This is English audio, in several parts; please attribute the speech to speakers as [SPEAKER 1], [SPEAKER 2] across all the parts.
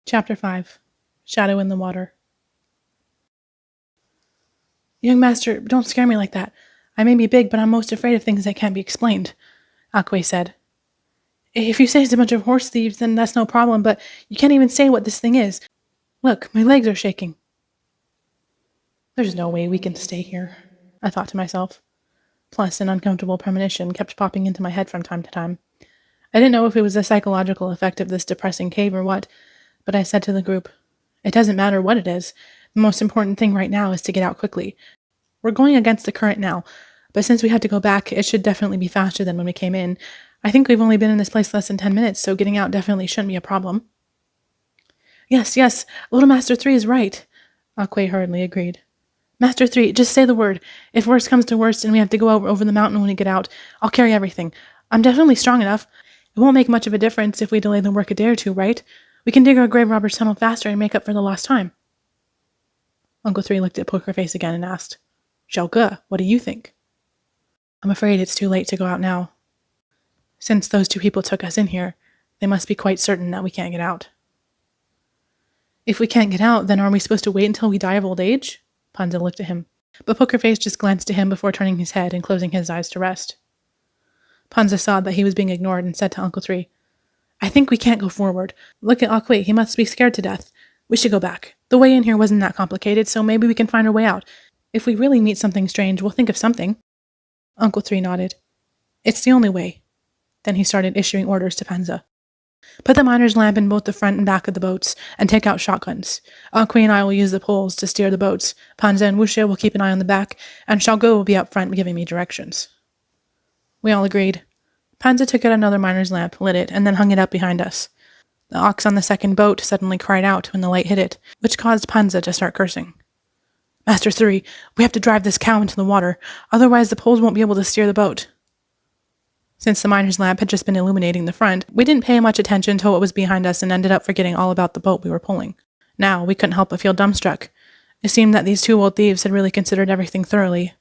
[SPEAKER 1] Chapter 5 Shadow in the Water. Young master, don't scare me like that. I may be big, but I'm most afraid of things that can't be explained, Akwe said. If you say it's a bunch of horse thieves, then that's no problem, but you can't even say what this thing is. Look, my legs are shaking. There's no way we can stay here, I thought to myself. Plus, an uncomfortable premonition kept popping into my head from time to time. I didn't know if it was a psychological effect of this depressing cave or what, but I said to the group, it doesn't matter what it is. The most important thing right now is to get out quickly. We're going against the current now, but since we had to go back, it should definitely be faster than when we came in. I think we've only been in this place less than 10 minutes, so getting out definitely shouldn't be a problem. Yes, Little Master 3 is right, Akwe hurriedly agreed. Master 3, just say the word. If worst comes to worst and we have to go over the mountain when we get out, I'll carry everything. I'm definitely strong enough. It won't make much of a difference if we delay the work a day or two, right? We can dig our grave robber's tunnel faster and make up for the lost time. Uncle 3 looked at Poker Face again and asked, Xiaoge, what do you think? I'm afraid it's too late to go out now. Since those two people took us in here, they must be quite certain that we can't get out. If we can't get out, then are we supposed to wait until we die of old age? Panza looked at him, but Poker Face just glanced at him before turning his head and closing his eyes to rest. Panza saw that he was being ignored and said to Uncle 3, I think we can't go forward. Look at Akwe, he must be scared to death. We should go back. The way in here wasn't that complicated, so maybe we can find our way out. If we really meet something strange, we'll think of something. Uncle 3 nodded. It's the only way. Then he started issuing orders to Panza. Put the miner's lamp in both the front and back of the boats, and take out shotguns. Akwe and I will use the poles to steer the boats. Panza and Wuxia will keep an eye on the back, and Xiaoge will be up front giving me directions. We all agreed. Panza took out another miner's lamp, lit it, and then hung it up behind us. The ox on the second boat suddenly cried out when the light hit it, which caused Panza to start cursing. Master 3, we have to drive this cow into the water, otherwise the poles won't be able to steer the boat. Since the miner's lamp had just been illuminating the front, we didn't pay much attention to what was behind us and ended up forgetting all about the boat we were pulling. Now, we couldn't help but feel dumbstruck. It seemed that these two old thieves had really considered everything thoroughly.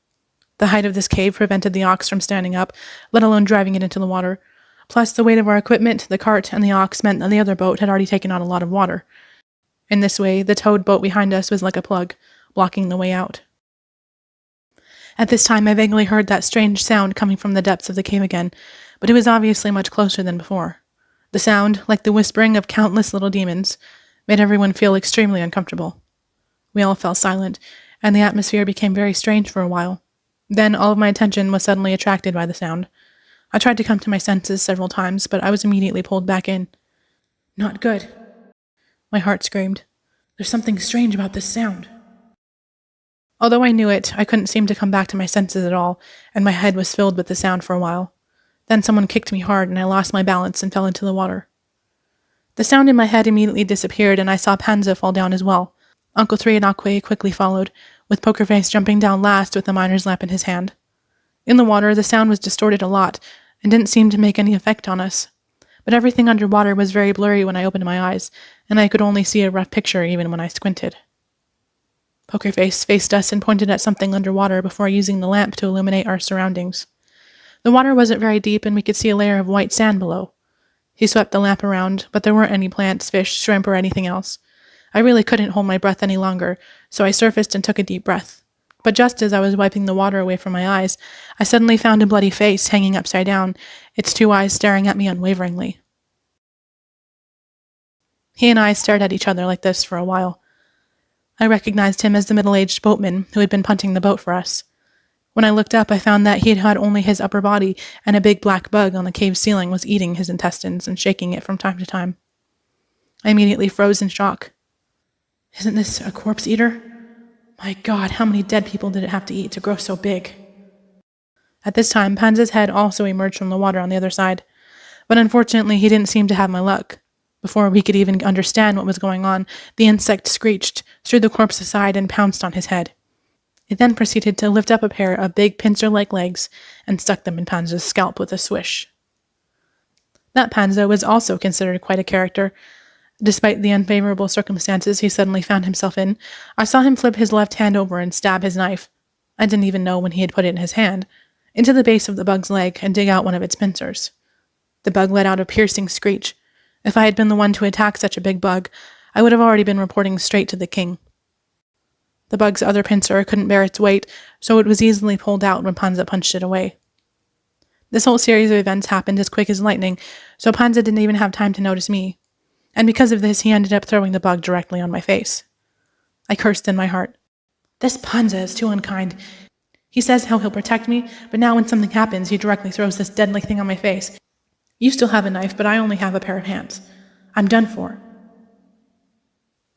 [SPEAKER 1] The height of this cave prevented the ox from standing up, let alone driving it into the water. Plus, the weight of our equipment, the cart, and the ox meant that the other boat had already taken on a lot of water. In this way, the towed boat behind us was like a plug, blocking the way out. At this time, I vaguely heard that strange sound coming from the depths of the cave again, but it was obviously much closer than before. The sound, like the whispering of countless little demons, made everyone feel extremely uncomfortable. We all fell silent, and the atmosphere became very strange for a while. Then all of my attention was suddenly attracted by the sound. I tried to come to my senses several times, but I was immediately pulled back in. Not good. My heart screamed. There's something strange about this sound. Although I knew it, I couldn't seem to come back to my senses at all, and my head was filled with the sound for a while. Then someone kicked me hard, and I lost my balance and fell into the water. The sound in my head immediately disappeared, and I saw Panza fall down as well. Uncle 3 and Akwe quickly followed, with Poker Face jumping down last with the miner's lamp in his hand. In the water, the sound was distorted a lot, and didn't seem to make any effect on us. But everything underwater was very blurry when I opened my eyes, and I could only see a rough picture even when I squinted. Poker Face faced us and pointed at something underwater before using the lamp to illuminate our surroundings. The water wasn't very deep, and we could see a layer of white sand below. He swept the lamp around, but there weren't any plants, fish, shrimp, or anything else. I really couldn't hold my breath any longer, so I surfaced and took a deep breath. But just as I was wiping the water away from my eyes, I suddenly found a bloody face hanging upside down, its two eyes staring at me unwaveringly. He and I stared at each other like this for a while. I recognized him as the middle-aged boatman who had been punting the boat for us. When I looked up, I found that he had had only his upper body, and a big black bug on the cave ceiling was eating his intestines and shaking it from time to time. I immediately froze in shock. Isn't this a corpse eater? My God, how many dead people did it have to eat to grow so big? At this time, Panza's head also emerged from the water on the other side, but unfortunately he didn't seem to have my luck. Before we could even understand what was going on, the insect screeched, threw the corpse aside, and pounced on his head. It then proceeded to lift up a pair of big pincer-like legs and stuck them in Panza's scalp with a swish. That Panza was also considered quite a character. Despite the unfavorable circumstances he suddenly found himself in, I saw him flip his left hand over and stab his knife. I didn't even know when he had put it in his hand, into the base of the bug's leg and dig out one of its pincers. The bug let out a piercing screech. If I had been the one to attack such a big bug, I would have already been reporting straight to the king. The bug's other pincer couldn't bear its weight, so it was easily pulled out when Panza punched it away. This whole series of events happened as quick as lightning, so Panza didn't even have time to notice me, and because of this he ended up throwing the bug directly on my face. I cursed in my heart. This Panza is too unkind. He says how he'll protect me, but now when something happens, he directly throws this deadly thing on my face. You still have a knife, but I only have a pair of hands. I'm done for.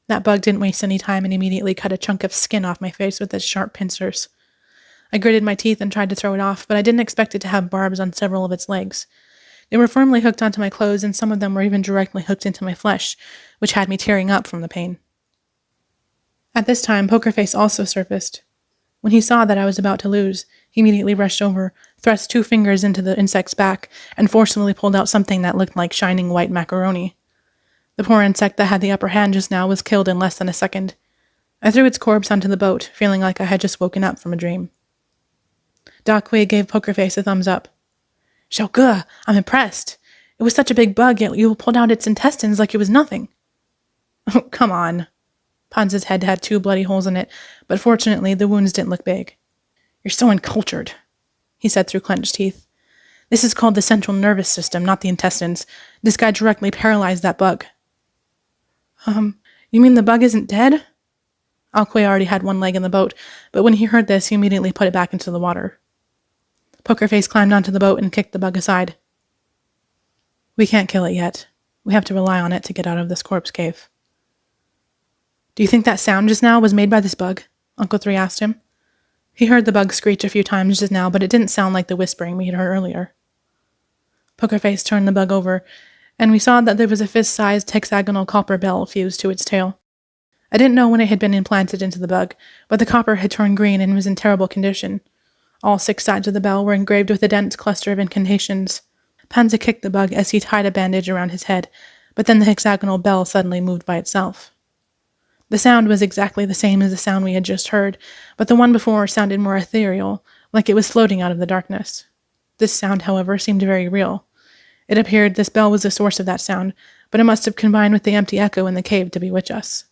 [SPEAKER 1] That bug didn't waste any time and immediately cut a chunk of skin off my face with its sharp pincers. I gritted my teeth and tried to throw it off, but I didn't expect it to have barbs on several of its legs. They were firmly hooked onto my clothes, and some of them were even directly hooked into my flesh, which had me tearing up from the pain. At this time, Poker Face also surfaced. When he saw that I was about to lose, he immediately rushed over, thrust 2 fingers into the insect's back, and forcibly pulled out something that looked like shining white macaroni. The poor insect that had the upper hand just now was killed in less than a second. I threw its corpse onto the boat, feeling like I had just woken up from a dream. Da Kui gave Poker Face a thumbs up. "Xiao Ge, I'm impressed. It was such a big bug, yet you pulled out its intestines like it was nothing." "Oh, come on." Panza's head had 2 bloody holes in it, but fortunately the wounds didn't look big. "You're so uncultured," he said through clenched teeth. "This is called the central nervous system, not the intestines. This guy directly paralyzed that bug." You mean the bug isn't dead?" Alquay already had 1 leg in the boat, but when he heard this, he immediately put it back into the water. Poker Face climbed onto the boat and kicked the bug aside. "We can't kill it yet. We have to rely on it to get out of this corpse cave." "Do you think that sound just now was made by this bug?" Uncle Three asked him. He heard the bug screech a few times just now, but it didn't sound like the whispering we had heard earlier. Poker Face turned the bug over, and we saw that there was a fist-sized hexagonal copper bell fused to its tail. I didn't know when it had been implanted into the bug, but the copper had turned green and was in terrible condition. All 6 sides of the bell were engraved with a dense cluster of incantations. Panza kicked the bug as he tied a bandage around his head, but then the hexagonal bell suddenly moved by itself. The sound was exactly the same as the sound we had just heard, but the one before sounded more ethereal, like it was floating out of the darkness. This sound, however, seemed very real. It appeared this bell was the source of that sound, but it must have combined with the empty echo in the cave to bewitch us.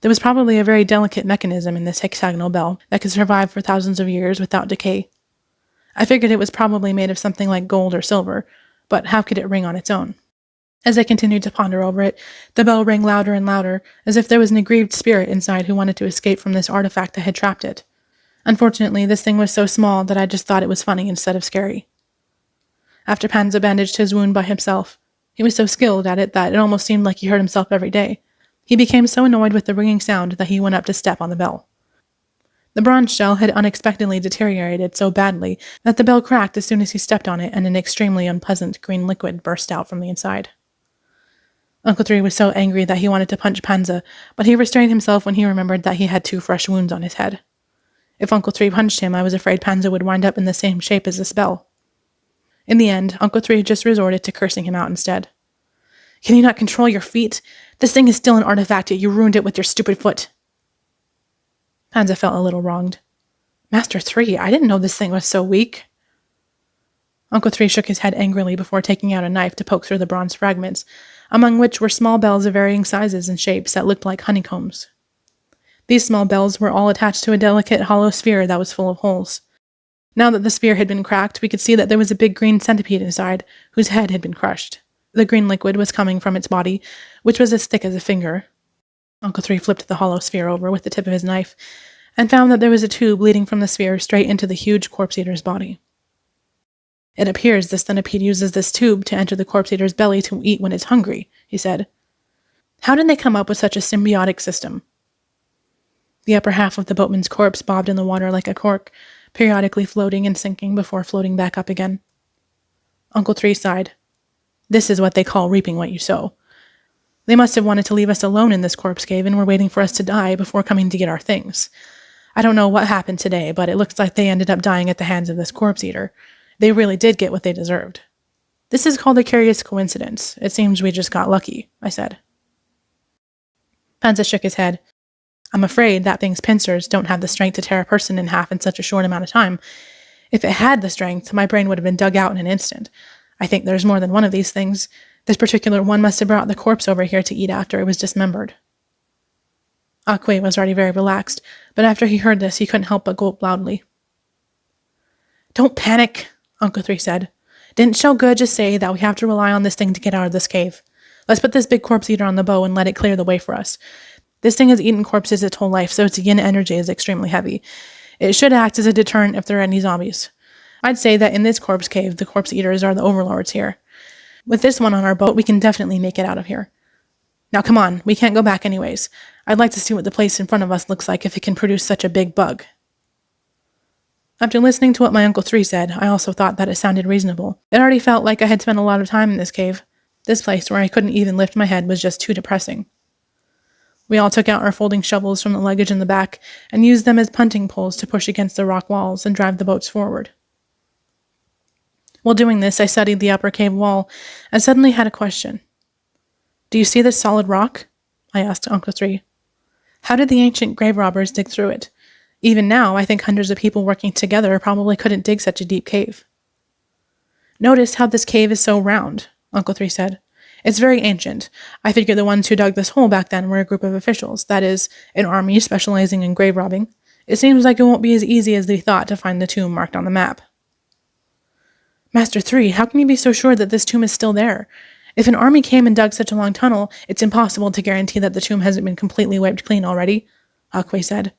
[SPEAKER 1] There was probably a very delicate mechanism in this hexagonal bell that could survive for thousands of years without decay. I figured it was probably made of something like gold or silver, but how could it ring on its own? As I continued to ponder over it, the bell rang louder and louder, as if there was an aggrieved spirit inside who wanted to escape from this artifact that had trapped it. Unfortunately, this thing was so small that I just thought it was funny instead of scary. After Panza bandaged his wound by himself, he was so skilled at it that it almost seemed like he hurt himself every day. He became so annoyed with the ringing sound that he went up to step on the bell. The bronze shell had unexpectedly deteriorated so badly that the bell cracked as soon as he stepped on it, and an extremely unpleasant green liquid burst out from the inside. Uncle Three was so angry that he wanted to punch Panza, but he restrained himself when he remembered that he had 2 fresh wounds on his head. If Uncle Three punched him, I was afraid Panza would wind up in the same shape as this bell. In the end, Uncle Three just resorted to cursing him out instead. "Can you not control your feet? This thing is still an artifact, yet you ruined it with your stupid foot." Panza felt a little wronged. "Master Three, I didn't know this thing was so weak." Uncle Three shook his head angrily before taking out a knife to poke through the bronze fragments, among which were small bells of varying sizes and shapes that looked like honeycombs. These small bells were all attached to a delicate hollow sphere that was full of holes. Now that the sphere had been cracked, we could see that there was a big green centipede inside, whose head had been crushed. The green liquid was coming from its body, which was as thick as a finger. Uncle Three flipped the hollow sphere over with the tip of his knife, and found that there was a tube leading from the sphere straight into the huge corpse-eater's body. "It appears the centipede uses this tube to enter the corpse-eater's belly to eat when it's hungry," he said. "How did they come up with such a symbiotic system?" The upper half of the boatman's corpse bobbed in the water like a cork, periodically floating and sinking before floating back up again. Uncle Three sighed. "This is what they call reaping what you sow. They must have wanted to leave us alone in this corpse cave and were waiting for us to die before coming to get our things. I don't know what happened today, but it looks like they ended up dying at the hands of this corpse-eater. They really did get what they deserved. This is called a curious coincidence. It seems we just got lucky," I said. Panza shook his head. "I'm afraid that thing's pincers don't have the strength to tear a person in half in such a short amount of time. If it had the strength, my brain would have been dug out in an instant. I think there's more than one of these things. This particular one must have brought the corpse over here to eat after it was dismembered." Akwe was already very relaxed, but after he heard this, he couldn't help but gulp loudly. Don't panic, Uncle Three said. Didn't Shell Good just say that we have to rely on this thing to get out of this cave? Let's put this big corpse eater on the bow and let it clear the way for us. This thing has eaten corpses its whole life, so its yin energy is extremely heavy. It should act as a deterrent if there are any zombies. I'd say that in this corpse cave, the corpse eaters are the overlords here. With this one on our boat, we can definitely make it out of here. Now come on, we can't go back anyways. I'd like to see what the place in front of us looks like if it can produce such a big bug. After listening to what my Uncle Three said, I also thought that it sounded reasonable. It already felt like I had spent a lot of time in this cave. This place, where I couldn't even lift my head, was just too depressing. We all took out our folding shovels from the luggage in the back and used them as punting poles to push against the rock walls and drive the boats forward. While doing this, I studied the upper cave wall and suddenly had a question. Do you see this solid rock? I asked Uncle Three. How did the ancient grave robbers dig through it? Even now, I think hundreds of people working together probably couldn't dig such a deep cave. Notice how this cave is so round, Uncle Three said. It's very ancient. I figure the ones who dug this hole back then were a group of officials, that is, an army specializing in grave robbing. It seems like it won't be as easy as they thought to find the tomb marked on the map. Master Three, how can you be so sure that this tomb is still there? If an army came and dug such a long tunnel, it's impossible to guarantee that the tomb hasn't been completely wiped clean already, Akwe said.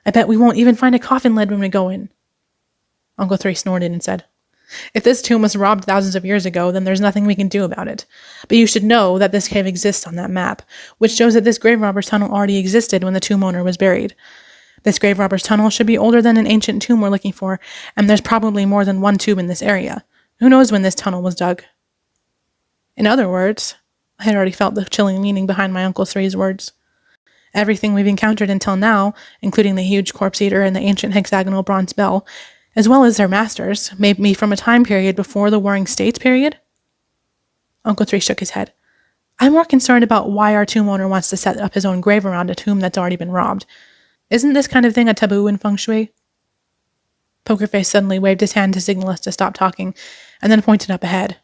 [SPEAKER 1] I bet we won't even find a coffin lid when we go in. Uncle Three snorted and said, If this tomb was robbed thousands of years ago, then there's nothing we can do about it. But you should know that this cave exists on that map, which shows that this grave robber's tunnel already existed when the tomb owner was buried. This grave robber's tunnel should be older than an ancient tomb we're looking for, and there's probably more than one tomb in this area. Who knows when this tunnel was dug? In other words, I had already felt the chilling meaning behind my Uncle Three's words. Everything we've encountered until now, including the huge corpse eater and the ancient hexagonal bronze bell, as well as their masters, may be from a time period before the Warring States period? Uncle Three shook his head. I'm more concerned about why our tomb owner wants to set up his own grave around a tomb that's already been robbed. Isn't this kind of thing a taboo in feng shui? Pokerface suddenly waved his hand to signal us to stop talking, and then pointed up ahead.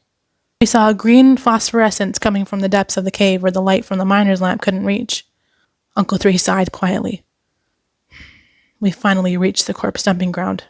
[SPEAKER 1] We saw a green phosphorescence coming from the depths of the cave where the light from the miner's lamp couldn't reach. Uncle Three sighed quietly. We finally reached the corpse dumping ground.